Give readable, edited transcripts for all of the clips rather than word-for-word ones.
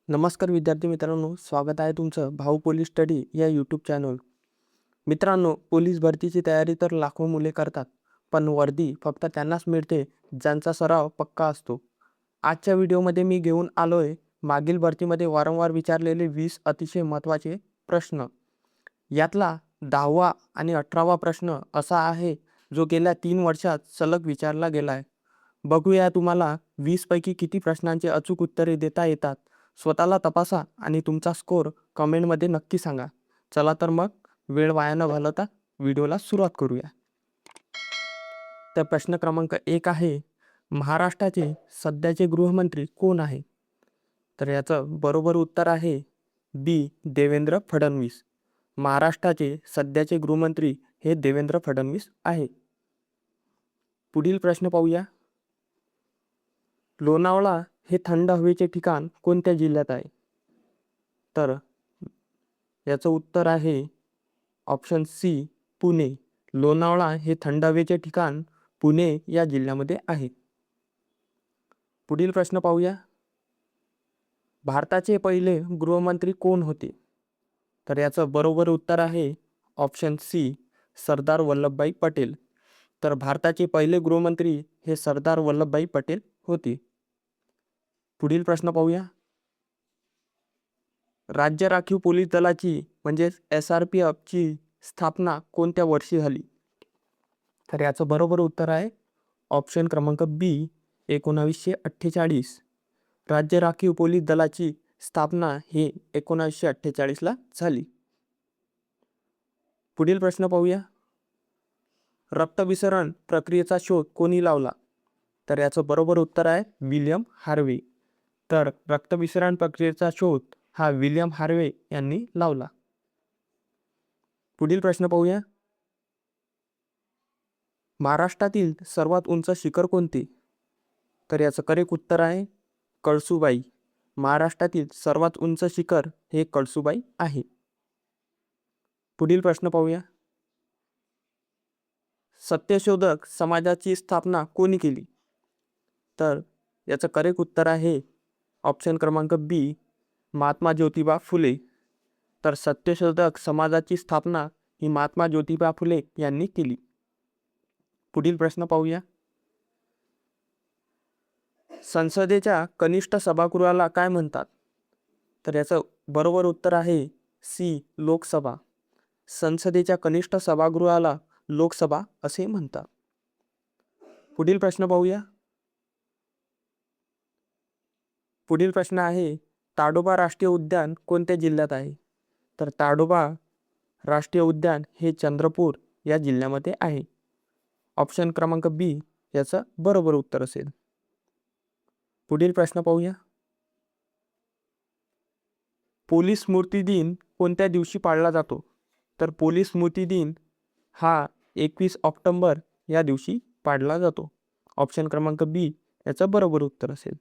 नमस्कार विद्यार्थी मित्रांनो, स्वागत आहे तुमचं भाऊ पोलीस स्टडी या यूट्यूब चॅनल. मित्रांनो, पोलीस भरतीची तयारी तर लाखो मुले करतात, पण वर्दी फक्त त्यांनाच मिळते ज्यांचा सराव पक्का असतो. आजच्या व्हिडिओमध्ये मी घेऊन आलोय मागील भरतीमध्ये वारंवार विचारलेले 20 अतिशय महत्त्वाचे प्रश्न. यातला 10वा आणि 18वा प्रश्न असा आहे जो गेल्या 3 वर्षात सलग विचारला गेलाय. बघूया तुम्हाला 20 पैकी किती प्रश्नांचे अचूक उत्तरे देता येतात. स्वतःला तपासा आणि तुमचा स्कोर कमेंटमध्ये नक्की सांगा. चला तर मग वेळ वाया न घालवता व्हिडिओला सुरुवात करूया. तर प्रश्न क्रमांक 1 आहे, महाराष्ट्राचे सध्याचे गृहमंत्री कोण आहे? तर याचं बरोबर उत्तर आहे बी. देवेंद्र फडणवीस. महाराष्ट्राचे सध्याचे गृहमंत्री हे देवेंद्र फडणवीस आहे. पुढील प्रश्न पाहूया. लोणावळा हे थंड हवेचे ठिकाण कोणत्या जिल्ह्यात आहे? तर याचं उत्तर आहे ऑप्शन सी, पुणे. लोणावळा हे थंड हवेचे ठिकाण पुणे या जिल्ह्यामध्ये आहे. पुढील प्रश्न पाहूया. भारताचे पहिले गृहमंत्री कोण होते? तर याचं बरोबर उत्तर आहे ऑप्शन सी, सरदार वल्लभभाई पटेल. तर भारताचे पहिले गृहमंत्री हे सरदार वल्लभभाई पटेल होते. पुढील प्रश्न पाहूया. राज्य राखीव पोलीस दलाची म्हणजेच SRPFची स्थापना कोणत्या वर्षी झाली? तर याचं बरोबर उत्तर आहे ऑप्शन क्रमांक बी, 1948. राज्य राखीव पोलीस दलाची स्थापना ही 1948ला झाली. पुढील प्रश्न पाहूया. रक्तभिसरण प्रक्रियेचा शोध कोणी लावला? तर याचं बरोबर उत्तर आहे विल्यम हार्वे. तर रक्तभिसरण प्रक्रियेचा शोध हा विल्यम हार्वे यांनी लावला. पुढील प्रश्न पाहूया. महाराष्ट्रातील सर्वात उंच शिखर कोणते? तर याचं करेक्ट उत्तर आहे कळसुबाई. महाराष्ट्रातील सर्वात उंच शिखर हे कळसुबाई आहे. पुढील प्रश्न पाहूया. सत्यशोधक समाजाची स्थापना कोणी केली? तर याचं करेक्ट उत्तर आहे ऑप्शन क्रमांक बी, महात्मा ज्योतिबा फुले. तर सत्यशोधक समाजाची स्थापना ही महात्मा ज्योतिबा फुले यांनी केली. पुढील प्रश्न पाहूया. संसदेच्या कनिष्ठ सभागृहाला काय म्हणतात? तर याचं बरोबर उत्तर आहे सी, लोकसभा. संसदेच्या कनिष्ठ सभागृहाला लोकसभा असे म्हणतात. पुढील प्रश्न पाहूया. पुढील प्रश्न आहे, ताडोबा राष्ट्रीय उद्यान कोणत्या जिल्ह्यात आहे? तर ताडोबा राष्ट्रीय उद्यान हे चंद्रपूर या जिल्ह्यामध्ये आहे. ऑप्शन क्रमांक बी याचं बरोबर उत्तर असेल. पुढील प्रश्न पाहूया. पोलीस स्मृती दिन कोणत्या दिवशी पाळला जातो? तर पोलीस स्मृती दिन हा 21 ऑक्टोबर या दिवशी पाळला जातो. ऑप्शन क्रमांक बी याचं बरोबर उत्तर असेल.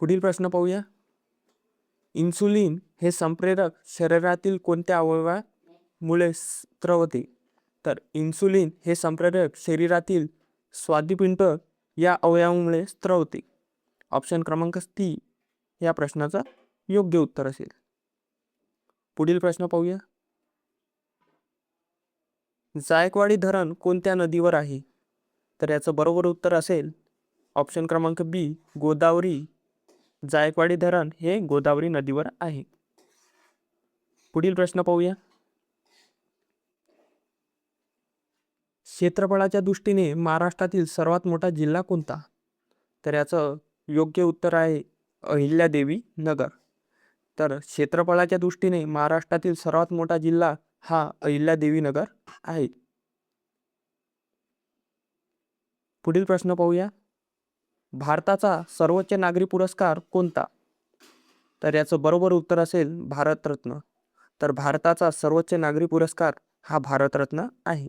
पुढील प्रश्न पाहूया. इन्सुलिन हे संप्रेरक शरीरातील कोणत्या अवयवामुळे स्त्रवते? तर इन्सुलिन हे संप्रेरक शरीरातील स्वादुपिंड या अवयवामुळे स्त्रवते. ऑप्शन क्रमांक सी या प्रश्नाचं योग्य उत्तर असेल. पुढील प्रश्न पाहूया. जायकवाडी धरण कोणत्या नदीवर आहे? तर याचं बरोबर उत्तर असेल ऑप्शन क्रमांक बी, गोदावरी. जायकवाडी धरण हे गोदावरी नदीवर आहे. पुढील प्रश्न पाहूया. क्षेत्रफळाच्या दृष्टीने महाराष्ट्रातील सर्वात मोठा जिल्हा कोणता? तर याचं योग्य उत्तर आहे अहिल्यादेवी नगर. तर क्षेत्रफळाच्या दृष्टीने महाराष्ट्रातील सर्वात मोठा जिल्हा हा अहिल्यादेवी नगर आहे. पुढील प्रश्न पाहूया. भारताचा सर्वोच्च नागरी पुरस्कार कोणता? तर याचं बरोबर उत्तर असेल भारतरत्न. तर भारताचा सर्वोच्च नागरी पुरस्कार हा भारतरत्न आहे.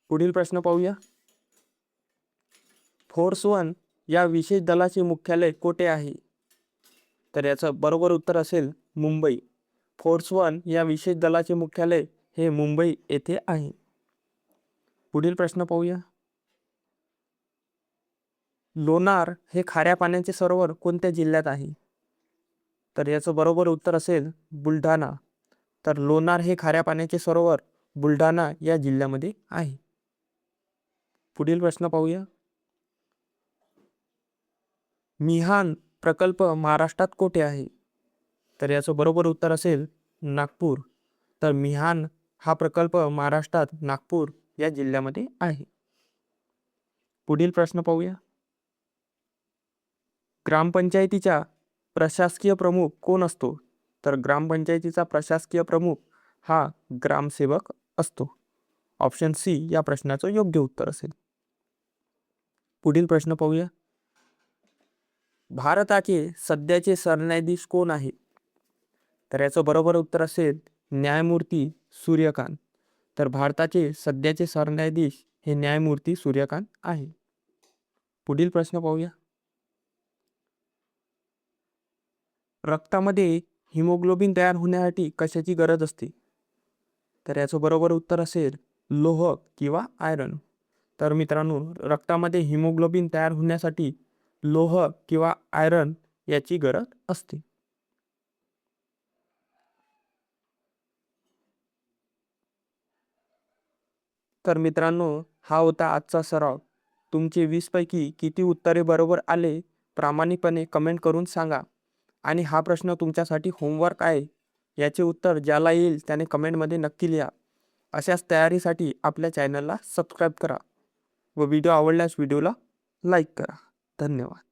पुढील प्रश्न पाहूया. फोर्स 1 या विशेष दलाचे मुख्यालय कोठे आहे? तर याचं बरोबर उत्तर असेल मुंबई. फोर्स 1 या विशेष दलाचे मुख्यालय हे मुंबई येथे आहे. पुढील प्रश्न पाहूया. लोणार हे खाऱ्या पाण्याचे सरोवर कोणत्या जिल्ह्यात आहे? तर याचं बरोबर उत्तर असेल बुलढाणा. तर लोणार हे खाऱ्या पाण्याचे सरोवर बुलढाणा या जिल्ह्यामध्ये आहे. पुढील प्रश्न पाहूया. मिहान प्रकल्प महाराष्ट्रात कोठे आहे? तर याचं बरोबर उत्तर असेल नागपूर. तर मिहान हा प्रकल्प महाराष्ट्रात नागपूर या जिल्ह्यामध्ये आहे. पुढील प्रश्न पाहूया. ग्रामपंचायतीचा प्रशासकीय प्रमुख कोण असतो? तर ग्रामपंचायतीचा प्रशासकीय प्रमुख हा ग्रामसेवक असतो. ऑप्शन सी या प्रश्नाचं योग्य उत्तर असेल. पुढील प्रश्न पाहूया. भारताचे सध्याचे सरन्यायाधीश कोण आहे? तर याचं बरोबर उत्तर असेल न्यायमूर्ती सूर्यकांत. तर भारताचे सध्याचे सरन्यायाधीश हे न्यायमूर्ती सूर्यकांत आहे. पुढील प्रश्न पाहूया. रक्तामध्ये हिमोग्लोबिन तयार होण्यासाठी कशाची गरज असते? तर याचं बरोबर उत्तर असेल लोह किंवा आयरन. तर मित्रांनो, रक्तामध्ये हिमोग्लोबिन तयार होण्यासाठी लोह किंवा आयरन याची गरज असते. तर मित्रांनो, हा होता आजचा सराव. तुमचे 20 पैकी किती उत्तरे बरोबर आले प्रामाणिकपणे कमेंट करून सांगा. आणि हा प्रश्न तुमच्यासाठी होमवर्क आहे. याचे उत्तर ज्याला येईल त्याने कमेंटमध्ये नक्की लिहा. अशाच तयारीसाठी आपल्या चॅनलला सबस्क्राईब करा व व्हिडिओ आवडल्यास व्हिडिओला लाईक करा. धन्यवाद.